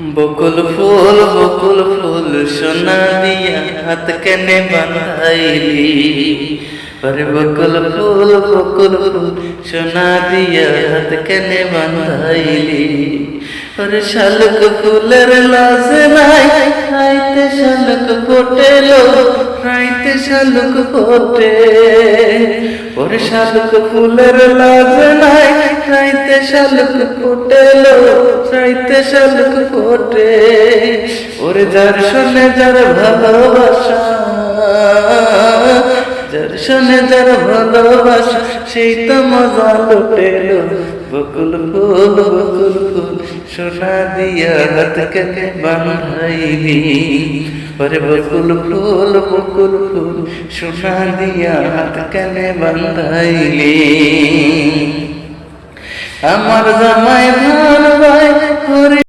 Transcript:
বকুল ফুল সোনা দিয়া হাত কেনে বাঁধাইলি। আরে বকুল ফুল সোনা দিয়া হাত কেনে বাঁধাইলি। ওরে শালুক ফুলের লাজ নাই, রাইতে শালুক ফোটে লো, রাইতে শালুক ফোটে। ওরে শালুক ফুলের লাজ নাই, রাইতে শালুক ফোটে লো, রাইতে শালুক ফোটে। ওরে যার শোনে যার ভালোবাসা, যার শোনে যার ভালোবাসা, সেই তো মজা লুটেলো। বকুল ফুল সোনা দিয়া হাত কেনে বাঁধাইলি। ওরে বকুল ফুল সোনা দিয়া হাত কেনে বাঁধাইলি। আমার জামাই ধান ভাই